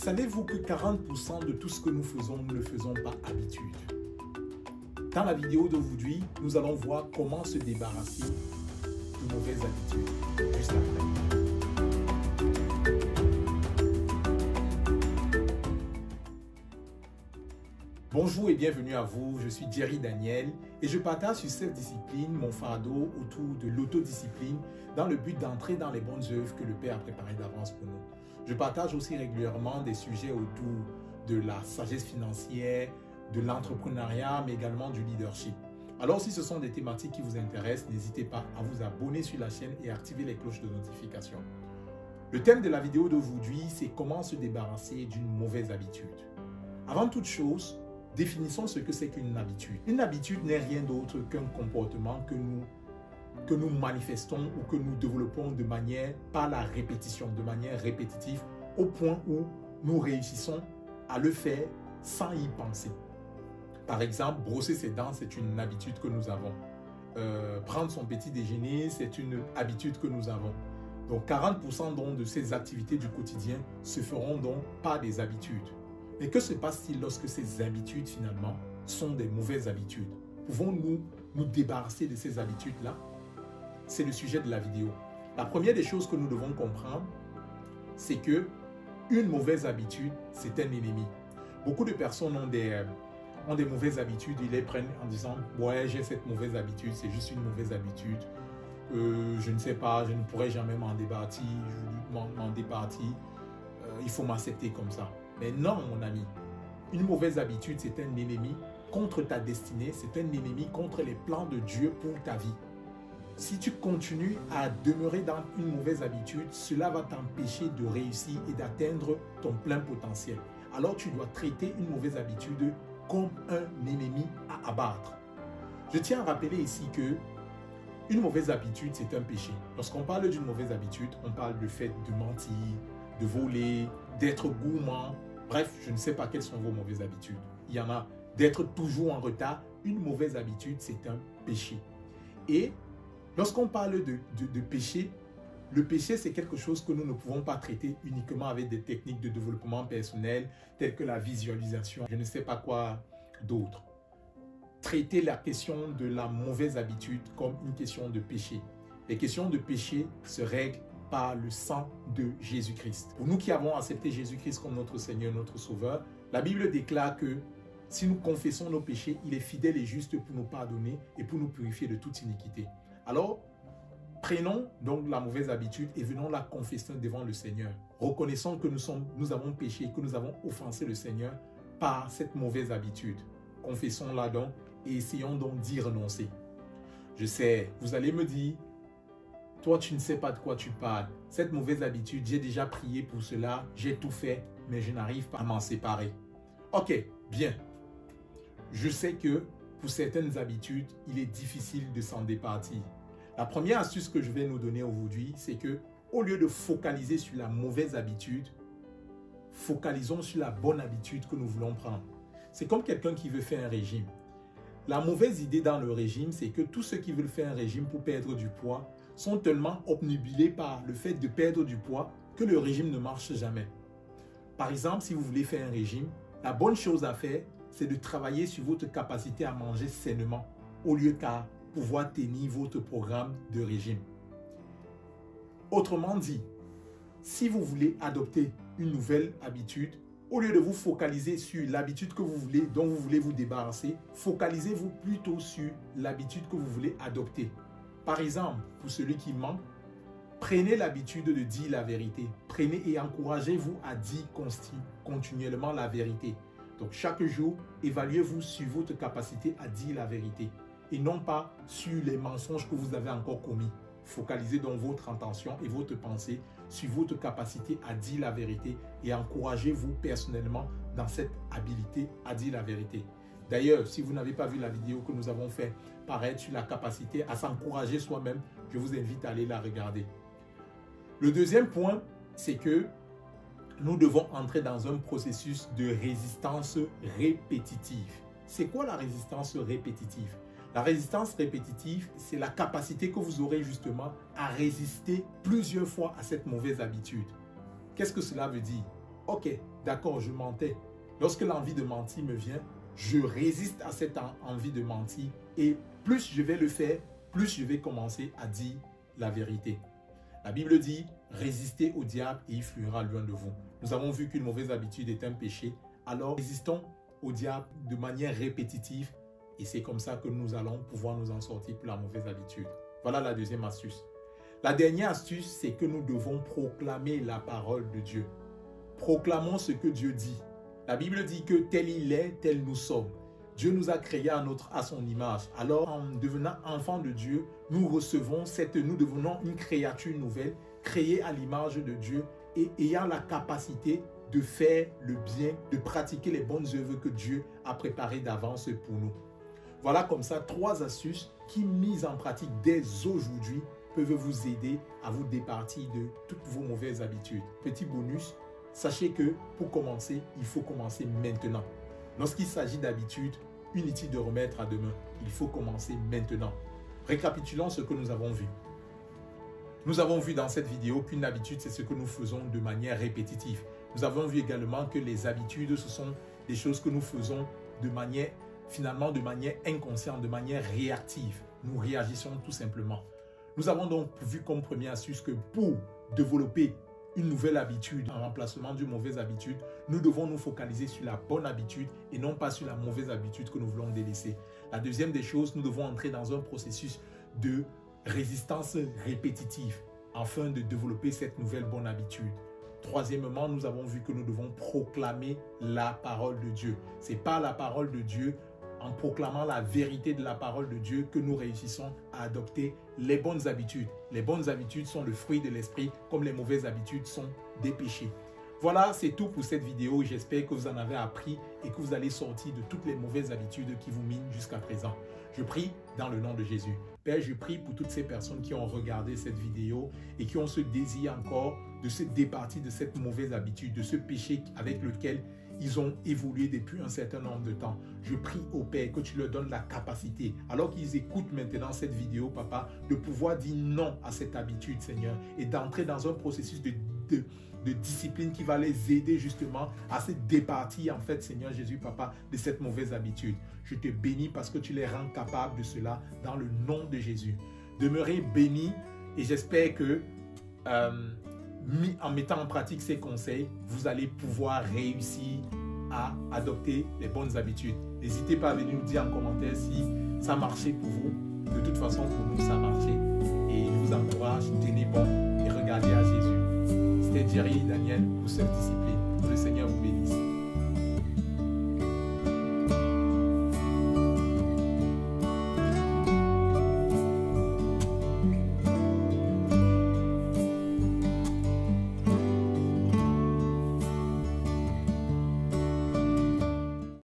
Savez-vous que 40% de tout ce que nous faisons, nous ne le faisons pas habitude? Dans la vidéo d'aujourd'hui, nous allons voir comment se débarrasser de mauvaises habitudes. Juste après. Bonjour et bienvenue à vous, je suis Jerry Daniel et je partage sur cette discipline mon fardeau autour de l'autodiscipline dans le but d'entrer dans les bonnes œuvres que le Père a préparées d'avance pour nous. Je partage aussi régulièrement des sujets autour de la sagesse financière, de l'entrepreneuriat, mais également du leadership. Alors si ce sont des thématiques qui vous intéressent, n'hésitez pas à vous abonner sur la chaîne et activer les cloches de notification. Le thème de la vidéo d'aujourd'hui, c'est comment se débarrasser d'une mauvaise habitude. Avant toute chose, définissons ce que c'est qu'une habitude. Une habitude n'est rien d'autre qu'un comportement que nous manifestons ou que nous développons de manière, par la répétition, de manière répétitive, au point où nous réussissons à le faire sans y penser. Par exemple, brosser ses dents, c'est une habitude que nous avons. Prendre son petit déjeuner, c'est une habitude que nous avons. Donc 40% donc de ces activités du quotidien se feront donc par des habitudes. Mais que se passe-t-il lorsque ces habitudes, finalement, sont des mauvaises habitudes? Pouvons-nous nous débarrasser de ces habitudes-là? C'est le sujet de la vidéo. La première des choses que nous devons comprendre, c'est que une mauvaise habitude, c'est un ennemi. Beaucoup de personnes ont des mauvaises habitudes, ils les prennent en disant « Ouais, j'ai cette mauvaise habitude, c'est juste une mauvaise habitude. Je ne sais pas, je ne pourrai jamais m'en départir, il faut m'accepter comme ça. » Mais non, mon ami, une mauvaise habitude, c'est un ennemi contre ta destinée, c'est un ennemi contre les plans de Dieu pour ta vie. Si tu continues à demeurer dans une mauvaise habitude, cela va t'empêcher de réussir et d'atteindre ton plein potentiel. Alors tu dois traiter une mauvaise habitude comme un ennemi à abattre. Je tiens à rappeler ici que une mauvaise habitude, c'est un péché. Lorsqu'on parle d'une mauvaise habitude, on parle du fait de mentir, de voler, d'être gourmand. Bref, je ne sais pas quelles sont vos mauvaises habitudes. Il y en a. D'être toujours en retard, une mauvaise habitude, c'est un péché. Et lorsqu'on parle de péché, le péché, c'est quelque chose que nous ne pouvons pas traiter uniquement avec des techniques de développement personnel, telles que la visualisation, je ne sais pas quoi d'autre. Traiter la question de la mauvaise habitude comme une question de péché. Les questions de péché se règlent par le sang de Jésus-Christ. Pour nous qui avons accepté Jésus-Christ comme notre Seigneur, notre Sauveur, la Bible déclare que si nous confessons nos péchés, il est fidèle et juste pour nous pardonner et pour nous purifier de toute iniquité. Alors, prenons donc la mauvaise habitude et venons la confesser devant le Seigneur. Reconnaissons que nous avons péché, que nous avons offensé le Seigneur par cette mauvaise habitude. Confessons-la donc et essayons donc d'y renoncer. Je sais, vous allez me dire, toi, tu ne sais pas de quoi tu parles. Cette mauvaise habitude, j'ai déjà prié pour cela, j'ai tout fait, mais je n'arrive pas à m'en séparer. Ok, bien. Je sais que pour certaines habitudes, il est difficile de s'en départir. La première astuce que je vais nous donner aujourd'hui, c'est que au lieu de focaliser sur la mauvaise habitude, focalisons sur la bonne habitude que nous voulons prendre. C'est comme quelqu'un qui veut faire un régime. La mauvaise idée dans le régime, c'est que tous ceux qui veulent faire un régime pour perdre du poids sont tellement obnubilés par le fait de perdre du poids que le régime ne marche jamais. Par exemple, si vous voulez faire un régime, la bonne chose à faire, c'est de travailler sur votre capacité à manger sainement au lieu qu'à pouvoir tenir votre programme de régime. Autrement dit, si vous voulez adopter une nouvelle habitude, au lieu de vous focaliser sur l'habitude que vous voulez, dont vous voulez vous débarrasser, focalisez-vous plutôt sur l'habitude que vous voulez adopter. Par exemple, pour celui qui ment, prenez l'habitude de dire la vérité. Prenez et encouragez-vous à dire continuellement la vérité. Donc chaque jour, évaluez-vous sur votre capacité à dire la vérité et non pas sur les mensonges que vous avez encore commis. Focalisez donc votre intention et votre pensée sur votre capacité à dire la vérité et encouragez-vous personnellement dans cette habilité à dire la vérité. D'ailleurs, si vous n'avez pas vu la vidéo que nous avons fait paraître sur la capacité à s'encourager soi-même, je vous invite à aller la regarder. Le deuxième point, c'est que nous devons entrer dans un processus de résistance répétitive. C'est quoi la résistance répétitive? La résistance répétitive, c'est la capacité que vous aurez justement à résister plusieurs fois à cette mauvaise habitude. Qu'est-ce que cela veut dire? ok, d'accord, je mentais. Lorsque l'envie de mentir me vient, je résiste à cette envie de mentir et plus je vais le faire, plus je vais commencer à dire la vérité. La Bible dit, résistez au diable et il fuira loin de vous. Nous avons vu qu'une mauvaise habitude est un péché, alors résistons au diable de manière répétitive et c'est comme ça que nous allons pouvoir nous en sortir pour la mauvaise habitude. Voilà la deuxième astuce. La dernière astuce, c'est que nous devons proclamer la parole de Dieu. Proclamons ce que Dieu dit. La Bible dit que tel il est, tel nous sommes. Dieu nous a créés à son image. Alors, en devenant enfants de Dieu, nous devenons une créature nouvelle, créée à l'image de Dieu et ayant la capacité de faire le bien, de pratiquer les bonnes œuvres que Dieu a préparées d'avance pour nous. Voilà comme ça 3 astuces qui, mises en pratique dès aujourd'hui, peuvent vous aider à vous départir de toutes vos mauvaises habitudes. Petit bonus, sachez que pour commencer, il faut commencer maintenant. Lorsqu'il s'agit d'habitudes, inutile de remettre à demain. Il faut commencer maintenant. Récapitulons ce que nous avons vu. Nous avons vu dans cette vidéo qu'une habitude, c'est ce que nous faisons de manière répétitive. Nous avons vu également que les habitudes, ce sont des choses que nous faisons de manière inconsciente, de manière réactive. Nous réagissons tout simplement. Nous avons donc vu comme première astuce que pour développer une nouvelle habitude en remplacement d'une mauvaise habitude, nous devons nous focaliser sur la bonne habitude et non pas sur la mauvaise habitude que nous voulons délaisser. La deuxième des choses, nous devons entrer dans un processus de résistance répétitive afin de développer cette nouvelle bonne habitude. Troisièmement, nous avons vu que nous devons proclamer la parole de Dieu. Ce n'est pas la parole de Dieu, en proclamant la vérité de la parole de Dieu, que nous réussissons à adopter les bonnes habitudes. Les bonnes habitudes sont le fruit de l'esprit, comme les mauvaises habitudes sont des péchés. Voilà, c'est tout pour cette vidéo. J'espère que vous en avez appris et que vous allez sortir de toutes les mauvaises habitudes qui vous minent jusqu'à présent. Je prie dans le nom de Jésus. Père, je prie pour toutes ces personnes qui ont regardé cette vidéo et qui ont ce désir encore de se départir de cette mauvaise habitude, de ce péché avec lequel ils ont évolué depuis un certain nombre de temps. Je prie au Père que tu leur donnes la capacité, alors qu'ils écoutent maintenant cette vidéo, Papa, de pouvoir dire non à cette habitude, Seigneur, et d'entrer dans un processus de discipline qui va les aider justement à se départir, en fait, Seigneur Jésus, Papa, de cette mauvaise habitude. Je te bénis parce que tu les rends capables de cela dans le nom de Jésus. Demeurez bénis et j'espère que en mettant en pratique ces conseils, vous allez pouvoir réussir à adopter les bonnes habitudes. N'hésitez pas à venir nous dire en commentaire si ça marchait pour vous. De toute façon, pour nous, ça marchait. Et je vous encourage, tenez bon et regardez à Jésus. C'était Jerry Daniel pour Self Discipline. Que le Seigneur vous bénisse.